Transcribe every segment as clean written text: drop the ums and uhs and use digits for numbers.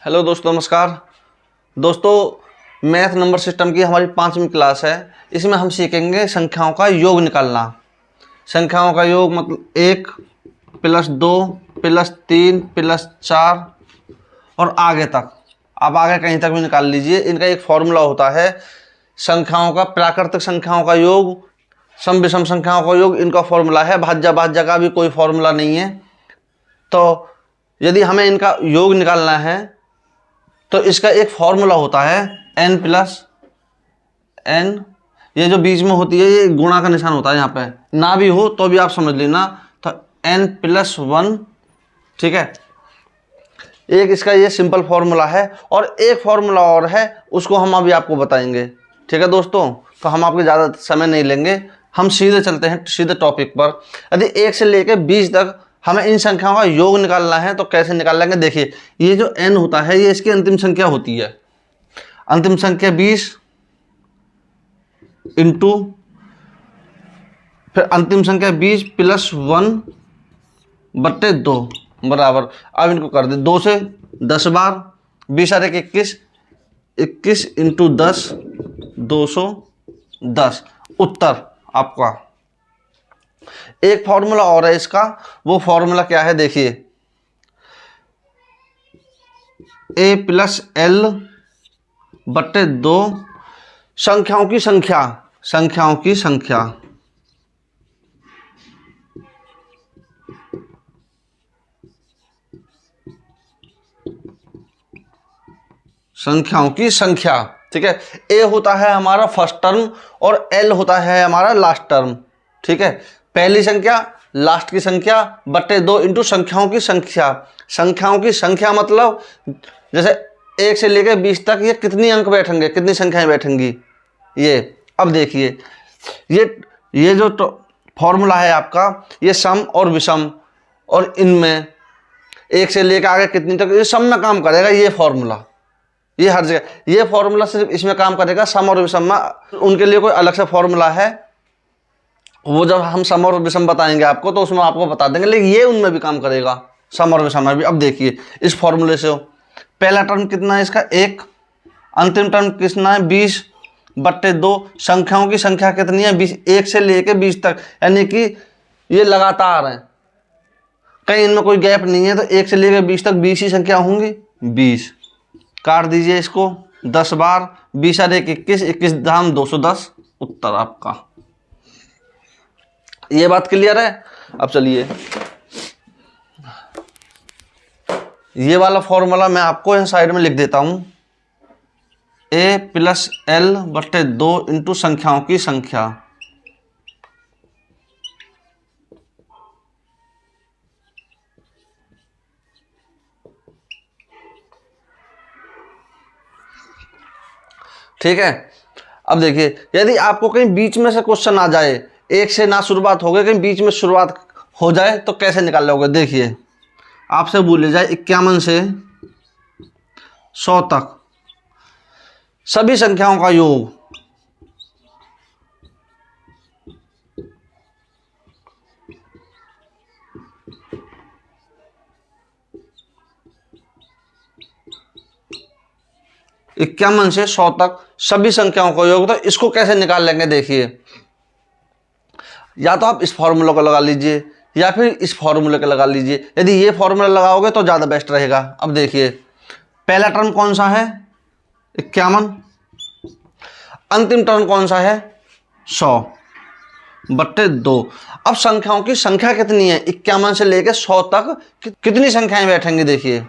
Hello दोस्तों, नमस्कार। दोस्तों, मैथ नंबर सिस्टम की हमारी 5वीं क्लास है। इसमें हम सीखेंगे संख्याओं का योग निकालना। संख्याओं का योग मतलब 1 + 2 + 3 + 4 और आगे तक। आप आगे कहीं तक भी निकाल लीजिए। इनका एक फॉर्मूला होता है संख्याओं का, प्राकृतिक संख्याओं का योग, सम विषम संख्याओं का योग। इनका फॉर्मूला है। भाज्य भाज्य का भी कोई फॉर्मूला नहीं है। तो यदि हमें इनका योग निकालना है तो इसका एक फॉर्मूला होता है n + n। ये जो बीच में होती है ये गुणा का निशान होता है। यहाँ पे ना भी हो तो भी आप समझ लेना। तो n + 1, ठीक है। एक इसका ये सिंपल फॉर्मूला है और एक फॉर्मूला और है, उसको हम अभी आपको बताएंगे, ठीक है दोस्तों। तो हम आपके ज़्यादा समय नहीं लेंगे, हम सीधे चलते हैं सीधे टॉपिक पर। यदि 1 से लेकर 20 तक हमें इन संख्याओं का योग निकालना है तो कैसे निकाल लेंगे। देखिए, ये जो n होता है ये इसकी अंतिम संख्या होती है। अंतिम संख्या 20 इंटू फिर अंतिम संख्या 20 + 1/2 बराबर। अब इनको कर दे 2 से 10 बार, 20 और 1 21, 21 × 10 210 उत्तर आपका। एक फॉर्मूला और है इसका, वो फॉर्मूला क्या है देखिए, a + l/2 संख्याओं की संख्या, संख्याओं की संख्या, संख्याओं की संख्या, ठीक है। a होता है हमारा फर्स्ट टर्म और l होता है हमारा लास्ट टर्म, ठीक है। पहली संख्या लास्ट की संख्या बटे 2 इंटू संख्याओं की संख्या। संख्याओं की संख्या मतलब जैसे 1 से लेकर 20 तक ये कितनी अंक बैठेंगे, कितनी संख्याएं बैठेंगी ये। अब देखिए, ये जो फॉर्मूला है आपका, ये सम और विषम, और इनमें 1 से लेकर आगे कितनी तक ये सम में काम करेगा। ये फॉर्मूला ये हर जगह, ये फॉर्मूला सिर्फ इसमें काम करेगा, सम और विषम में। उनके लिए कोई अलग से फॉर्मूला है, वो जब हम सम और विषम बताएंगे आपको तो उसमें आपको बता देंगे, लेकिन ये उनमें भी काम करेगा, सम और विषम में भी। अब देखिए इस फॉर्मूले से पहला टर्म कितना है इसका 1, अंतिम टर्म कितना है 20/2, संख्याओं की संख्या कितनी है 20, 1 से लेकर 20 तक, यानी कि ये लगातार है, कहीं इनमें कोई गैप नहीं है। तो 1 से लेकर 20 तक 20 ही संख्या होंगी। 20 काट दीजिए इसको 10 बार, 20 और 1 21, 21 धाम 210 उत्तर आपका। ये बात क्लियर है। अब चलिए ये वाला फॉर्मूला मैं आपको यहाँ साइड में लिख देता हूं, a + l/2 इंटू संख्याओं की संख्या। ठीक है। अब देखिए, यदि आपको कहीं बीच में से क्वेश्चन आ जाए, 1 से ना शुरुआत हो गई, कहीं बीच में शुरुआत हो जाए तो कैसे निकाल लोगे। देखिए, आपसे बोले जाए 51 से 100 तक सभी संख्याओं का योग, इक्यावन से 100 तक सभी संख्याओं का योग, तो इसको कैसे निकाल लेंगे। देखिए, या तो आप इस फॉर्मूला को लगा लीजिए या फिर इस फॉर्मूले को लगा लीजिए। यदि ये फॉर्मूला लगाओगे तो ज़्यादा बेस्ट रहेगा। अब देखिए, पहला टर्म कौन सा है 51, अंतिम टर्म कौन सा है 100/2। अब संख्याओं की संख्या कितनी है, 51 से लेकर 100 तक कितनी संख्याएं बैठेंगी। देखिए,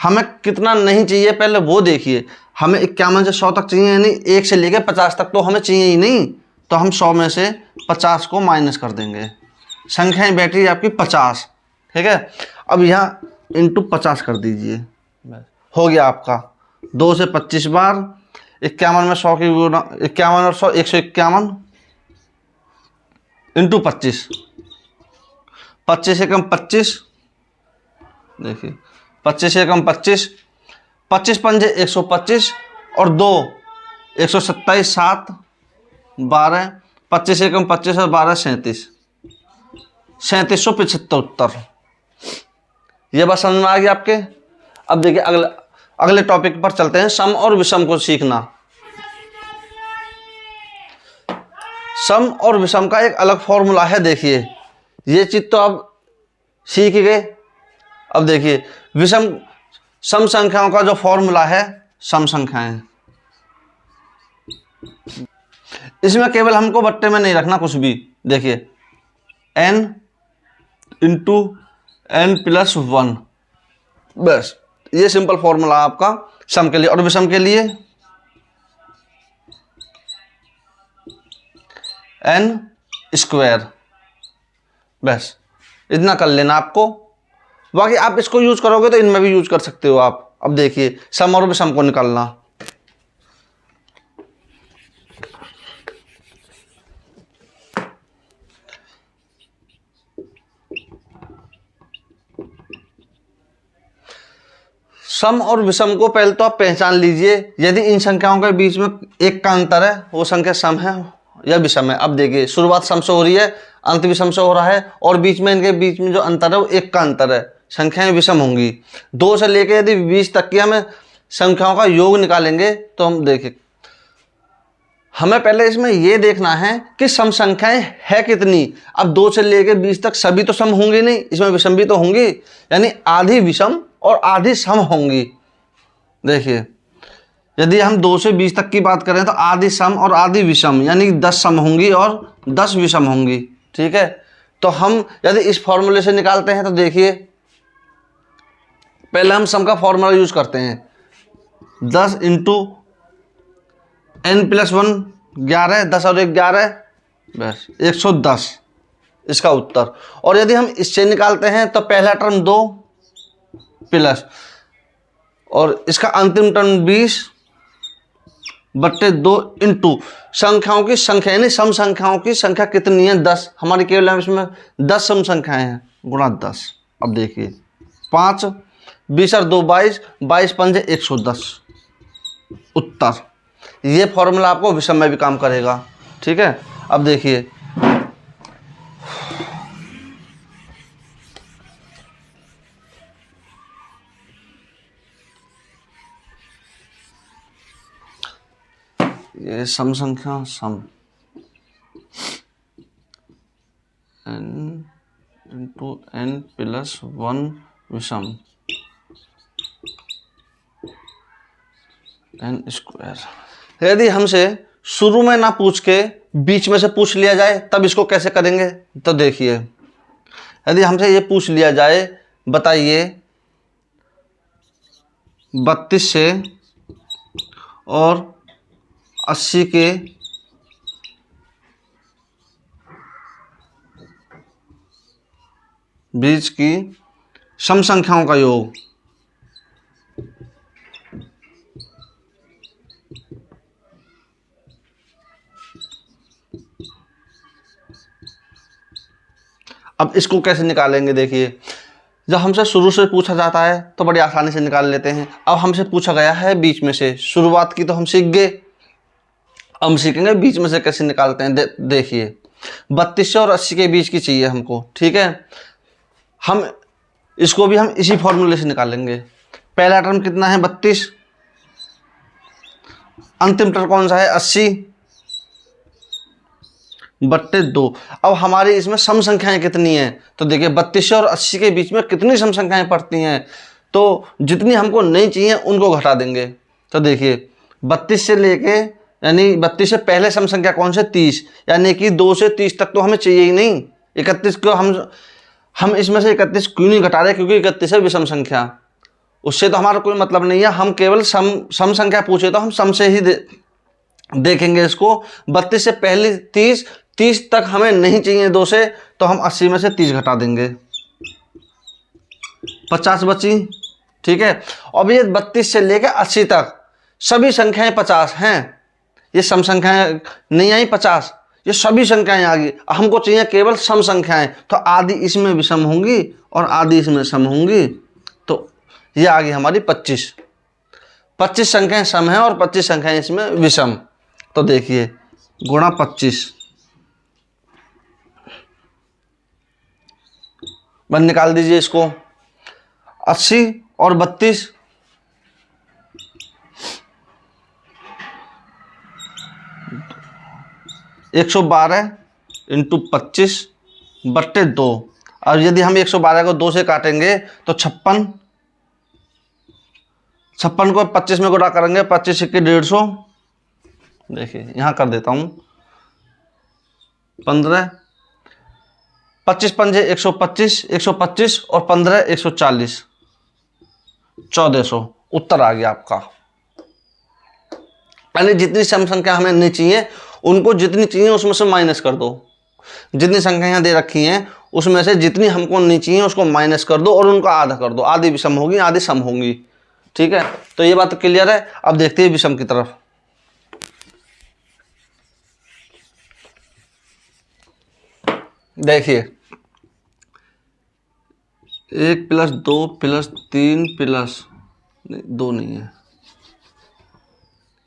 हमें कितना नहीं चाहिए पहले वो देखिए। हमें 51 से 100 तक चाहिए, यानी 1 से लेकर 50 तक तो हमें चाहिए ही नहीं। तो हम 100 में से 50 को माइनस कर देंगे, संख्याएं बैठी आपकी 50, ठीक है। अब यहाँ इंटू 50 कर दीजिए, हो गया आपका 2 से 25 बार, 51 में 100 की गुणा, 51 और 100 151 इंटू 25, 25 से कम 25, देखिए 25 से कम 25, 25 पंजे 125 और 2 127, 7 12, 25 से कम 25 और 12 37, 3775 उत्तर। ये बात समझ में आ गई आपके। अब देखिए अगला अगले टॉपिक पर चलते हैं, सम और विषम को सीखना। सम और विषम का एक अलग फॉर्मूला है। देखिए ये चीज तो आप सीख गए। अब देखिए विषम सम संख्याओं का जो फॉर्मूला है, सम संख्याएं, इसमें केवल हमको बट्टे में नहीं रखना कुछ भी। देखिए n इंटू n प्लस 1, बस ये सिंपल फॉर्मूला आपका सम के लिए। और विषम के लिए n स्क्वायर, बस इतना कर लेना आपको। बाकी आप इसको यूज करोगे तो इनमें भी यूज कर सकते हो आप। अब देखिए सम और विषम को निकालना। सम और विषम को पहले तो आप पहचान लीजिए। यदि इन संख्याओं के बीच में एक का अंतर है, वो संख्या सम है या विषम है। अब देखिए शुरुआत सम से हो रही है, अंत विषम से हो रहा है, और बीच में इनके बीच में जो अंतर है वो एक का अंतर है, संख्याएं विषम होंगी। 2 से लेकर यदि 20 तक की हमें संख्याओं का योग निकालेंगे तो हम देखिए, हमें पहले इसमें ये देखना है कि सम संख्याएं है कितनी। अब 2 से लेकर 20 तक सभी तो सम होंगी नहीं, इसमें विषम भी तो होंगी, यानी आधी विषम और आधी सम होंगी। देखिए यदि हम 2 से 20 तक की बात करें तो आधी सम और आधी विषम, यानी 10 सम होंगी और 10 विषम होंगी। ठीक है, तो हम यदि इस फॉर्मूले से निकालते हैं तो देखिए पहले हम सम का फॉर्मूला यूज करते हैं। 10 इंटू n प्लस 1 11, 10 और 1 11, बस 110 इसका उत्तर। और यदि हम इससे निकालते हैं तो पहला टर्म 2 प्लस, और इसका अंतिम टर्म 20 बट्टे 2 इंटू संख्याओं की संख्या, यानी सम संख्याओं की संख्या कितनी है, 10। हमारी केवल इसमें 10 सम संख्याएं हैं, गुणा 10। अब देखिए 5, 20 और 2 22, 22 पंजे 110 उत्तर। ये फॉर्मूला आपको विषम में भी काम करेगा। ठीक है, अब देखिए ये सम संख्या, सम n इंटू n प्लस 1 विषम n स्क्वायर। यदि हमसे शुरू में ना पूछ के बीच में से पूछ लिया जाए तब इसको कैसे करेंगे, तो देखिए यदि हमसे ये पूछ लिया जाए, बताइए 32 से और 80 के बीच की सम संख्याओं का योग, अब इसको कैसे निकालेंगे। देखिए जब हमसे शुरू से पूछा जाता है तो बड़ी आसानी से निकाल लेते हैं। अब हमसे पूछा गया है बीच में से, शुरुआत की तो हम सीख गए, हम सीखेंगे बीच में से कैसे निकालते हैं। देखिए 32 और 80 के बीच की चाहिए हमको। ठीक है, हम इसको भी हम इसी फॉर्मूले से निकालेंगे। पहला टर्म कितना है 32, अंतिम टर्म कौन सा है 80 बट्टे 2। अब हमारी इसमें सम संख्याएं कितनी हैं, तो देखिए 32 और 80 के बीच में कितनी सम संख्याएं पड़ती हैं, तो जितनी हमको नहीं चाहिए उनको घटा देंगे। तो देखिए 32 से लेके, यानी 32 से पहले सम संख्या कौन से 30, यानी कि 2 से 30 तक तो हमें चाहिए ही नहीं। 31 को हम इसमें से 31 क्यों नहीं घटा रहे, क्योंकि 31 है विषम संख्या, उससे तो हमारा कोई मतलब नहीं है। हम केवल सम संख्या पूछे तो हम सम से ही देखेंगे इसको। 32 से पहले 30 तक हमें नहीं चाहिए 2 से, तो हम 80 में से 30 घटा देंगे, 50 बची। ठीक है, अब ये 32 से लेकर 80 तक सभी संख्याएं 50 हैं, ये सम संख्याएं नहीं आई 50, ये सभी संख्याएं आ गई। हमको चाहिए केवल सम संख्याएं, तो आधी इसमें विषम होंगी और आधी इसमें सम होंगी, तो ये आ गई हमारी 25 संख्याएं सम हैं और 25 संख्याएं इसमें विषम। तो देखिए गुणा 25, बस निकाल दीजिए इसको। 80 और 32 112 इंटू 25 बट्टे 2। और यदि हम 112 को 2 से काटेंगे तो 56 को 25 में गुणा करेंगे, 25 के 150। देखिए यहाँ कर देता हूँ 15, 25 पंजे 125, 125 और 15 140, 1400 उत्तर आ गया आपका। यानी जितनी सम संख्या हमें नहीं चाहिए उनको जितनी चाहिए उसमें से माइनस कर दो। जितनी संख्या यहाँ दे रखी हैं उसमें से जितनी हमको नहीं चाहिए उसको माइनस कर दो और उनको आधा कर दो। आधी विषम होगी, आधी सम होंगी। ठीक है, तो ये बात क्लियर है। अब देखते हैं विषम की तरफ। देखिए 1 + 2 + 3 + 2 नहीं है,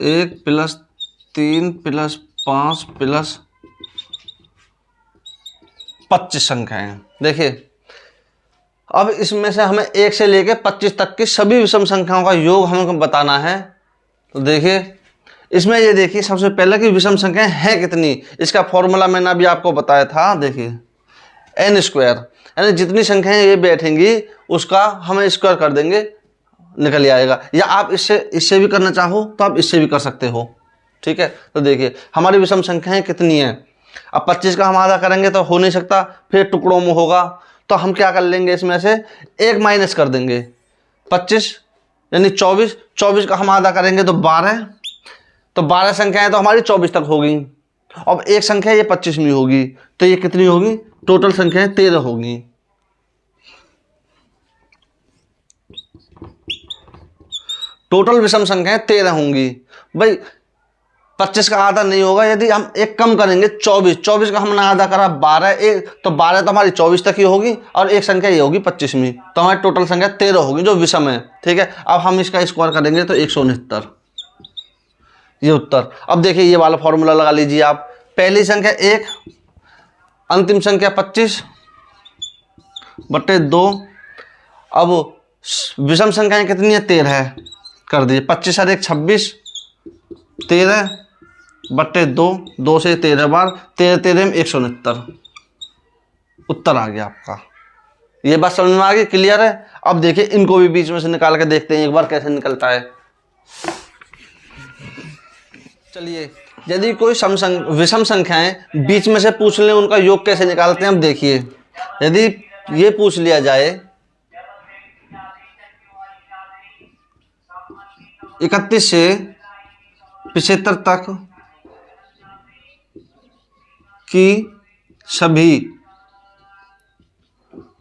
1 + 3 + 5 + 25 संख्याएं हैं। देखिए अब इसमें से हमें 1 से लेकर 25 तक की सभी विषम संख्याओं का योग हमें बताना है। तो देखिए इसमें ये देखिए सबसे पहले कि विषम संख्याएं हैं कितनी। इसका फॉर्मूला मैंने अभी आपको बताया था। देखिए n², यानी जितनी संख्याएं ये बैठेंगी उसका हम स्क्वायर कर देंगे, निकल आएगा। या आप इससे भी करना चाहो तो आप इससे भी कर सकते हो। ठीक है, तो देखिए हमारी विषम संख्याएं कितनी हैं। अब 25 का हम आधा करेंगे तो हो नहीं सकता, फिर टुकड़ों में होगा। तो हम क्या कर लेंगे, इसमें से एक माइनस कर देंगे। 25 यानी 24, 24 का हम आधा करेंगे तो 12, तो 12 संख्याएं तो हमारी 24 तक होगी। अब एक संख्या ये 25वीं होगी, तो ये कितनी होगी, टोटल संख्याएं 13 होगी। टोटल विषम संख्याएं 13 होंगी। भाई 25 का आधा नहीं होगा, यदि हम एक कम करेंगे 24 का हमने आधा करा 12, एक तो 12 तो हमारी 24 तक ही होगी और एक संख्या ये होगी 25वीं, तो हमारी टोटल संख्या 13 होगी जो विषम है। ठीक है, अब हम इसका स्क्वायर करेंगे तो 169, ये उत्तर। अब देखिए ये वाला फॉर्मूला लगा लीजिए आप। पहली संख्या 1, अंतिम संख्या 25 बटे 2। अब विषम संख्याएं कितनी है, 13 है, कर दीजिए। 25 और 1 26, 13 बटे 2, 2 से 13 बार, 13 13 में 169, उत्तर आ गया आपका। ये बात समझ में आ गई, क्लियर है। अब देखिए इनको भी बीच में से निकाल के देखते हैं एक बार कैसे निकलता है। चलिए यदि कोई विषम संख्याएं बीच में से पूछ लें उनका योग कैसे निकालते हैं। अब देखिए यदि ये पूछ लिया जाए 31 से 75 तक की सभी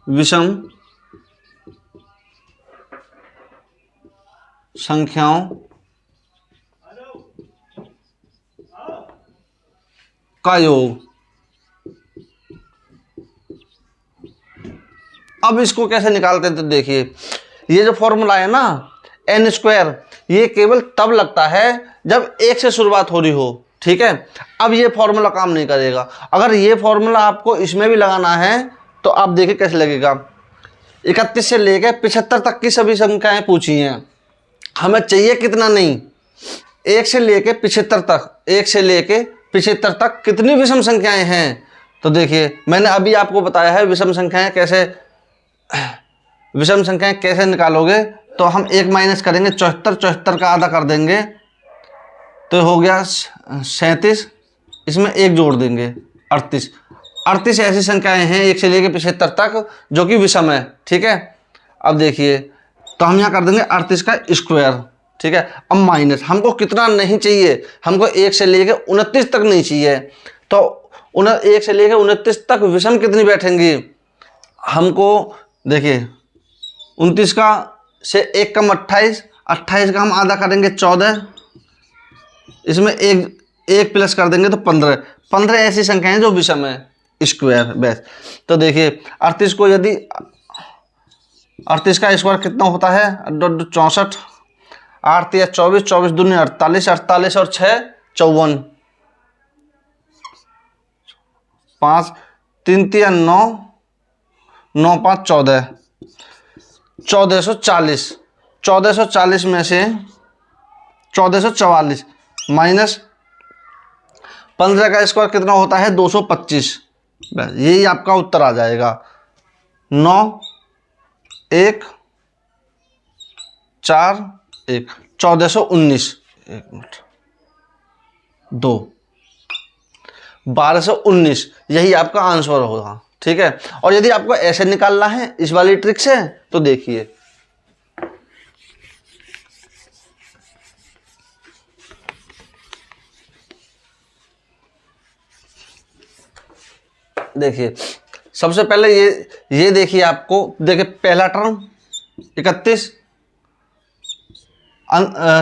विषम संख्याओं का योग। अब इसको कैसे निकालते हैं, तो देखिए ये जो फॉर्मूला है ना n², ये केवल तब लगता है जब 1 से शुरुआत हो रही हो। ठीक है, अब ये फॉर्मूला काम नहीं करेगा। अगर ये फॉर्मूला आपको इसमें भी लगाना है तो आप देखिए कैसे लगेगा। 31 से लेकर 75 तक की सभी संख्याएं पूछी हैं, हमें चाहिए कितना नहीं, 1 से लेकर 75 तक, 1 से लेकर 75 तक कितनी विषम संख्याएं हैं। तो देखिए मैंने अभी आपको बताया है विषम संख्याएं कैसे निकालोगे। तो हम एक माइनस करेंगे 74 का आधा कर देंगे तो हो गया 37, इसमें एक जोड़ देंगे 38 ऐसी संख्याएं हैं 1 से लेकर 75 तक जो कि विषम है। ठीक है, अब देखिए तो हम यहाँ कर देंगे 38 का स्क्वायर। ठीक है, अब माइनस हमको कितना नहीं चाहिए, हमको 1 से लेकर 29 तक नहीं चाहिए। तो 1 से लेकर 29 तक विषम कितनी बैठेंगी, हमको देखिए 29 का से 1 कम 28, 28 का हम आधा करेंगे 14, इसमें एक प्लस कर देंगे तो 15 ऐसी संख्याएं जो विषम है, स्क्वायर बेस। तो देखिए 38 को यदि 38 का स्क्वायर कितना होता है 64, 8 या 24, 24 दूनी 48, 48 और 6 54, 5 3 3 9, 9 5 14, 1440, 1440 में से 1444 माइनस 15 का स्क्वायर कितना होता है 225। बस यही आपका उत्तर आ जाएगा। 9 1 4 1 1419। 1 मिनट 2 1219 यही आपका आंसर होगा। ठीक है। और यदि आपको ऐसे निकालना है इस वाली ट्रिक से तो देखिए, देखिए सबसे पहले ये देखिए, आपको देखिए पहला टर्म 31,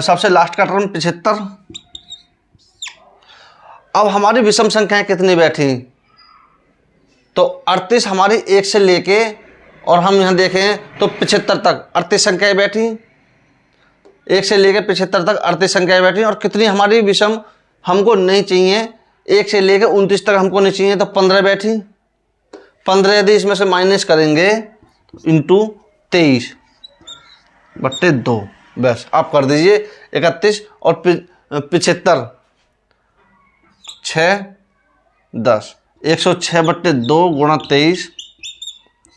सबसे लास्ट का टर्म 75। अब हमारी विषम संख्याएं कितनी बैठी, तो 38 हमारी 1 से लेके और हम यहाँ देखें तो 75 तक 38 संख्याएं बैठी। 1 से लेके 75 तक 38 संख्याएं बैठी। और कितनी हमारी विषम हमको नहीं चाहिए, 1 से लेके 29 तक हमको नहीं चाहिए, तो 15 बैठी। 15 यदि इसमें से माइनस करेंगे इंटू 23/2, बस आप कर दीजिए 31 और 75 6 10 106/2 गुणा 23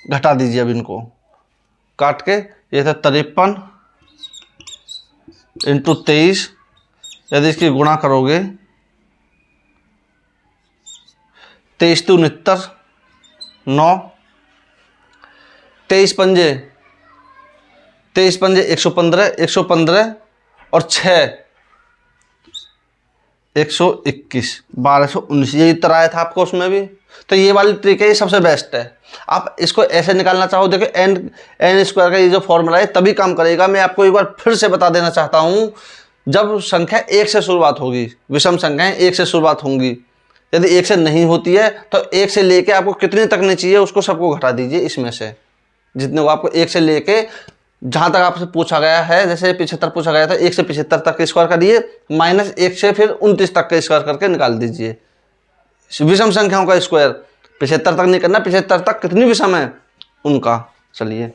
घटा दीजिए। अब इनको काट के ये था 53 इंटू 23, यदि इसकी गुणा करोगे 23 × 69 9 23 पंजे 115 115 और 6 121 1219 यही उत्तर आया था आपको उसमें भी। तो ये वाली ट्रिक है, ये सबसे बेस्ट है। आप इसको ऐसे निकालना चाहो, देखो एन स्क्वायर का ये जो फॉर्मूला है तभी काम करेगा। मैं आपको एक बार फिर से बता देना चाहता हूँ, जब संख्या 1 से शुरुआत होगी, विषम संख्याएं 1 से शुरुआत होंगी, यदि 1 से नहीं होती है तो 1 से लेके आपको कितने तक नहीं चाहिए उसको सबको घटा दीजिए इसमें से, जितने को आपको 1 से लेके जहाँ तक आपसे पूछा गया है। जैसे 75 पूछा गया था, 1 से 75 तक के स्क्वायर करिए, माइनस 1 से फिर 29 तक का स्क्वायर करके निकाल दीजिए विषम संख्याओं का स्क्वायर। 75 तक नहीं करना, 75 तक कितनी विषम है उनका। चलिए